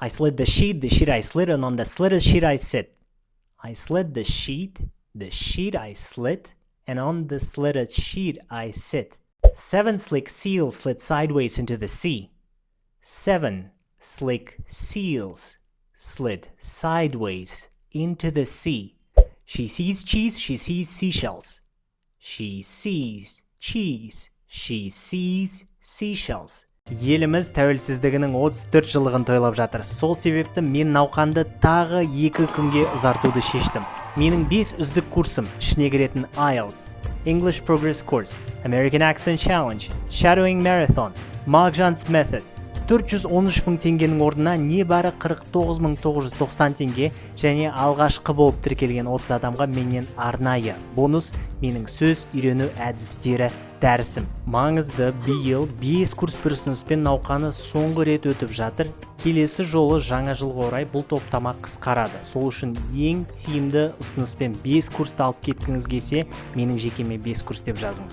I slid the sheet I slid, and on the slitted sheet I sit. I slid the sheet I slid, and on the slitted sheet I sit. 7 slick seals slid sideways into the sea. 7 slick seals slid sideways into the sea. She sees cheese, she sees seashells. She sees cheese, she sees seashells. Еліміз тәуелсіздігінің 34 жылдығын тойлап жатыр. Сол себепті мен науқанды тағы 2 күнге ұзартуды шештім. Менің 5 үздік курсым ішіне кіретін IELTS, English Progress Course, American Accent Challenge, Shadowing Marathon, Mark John's Method 413 мың теңгенің орнына небәрі 49.990 теңге және алғашқы болып тіркелген 30 адамға менен арнайы бонус менің сөз үйрену әдістері дәрісім. Маңызды биыл 5 курс бір ұсыныспен науқаны соңғы рет өтіп жатыр. Келесі жолы жаңа жылға орай бұл топтама қысқарады. Сол үшін ең тиімді ұсыныспен 5 курсты алып кеткіңіз келсе, менің жекеме 5 курс деп жазыңыз.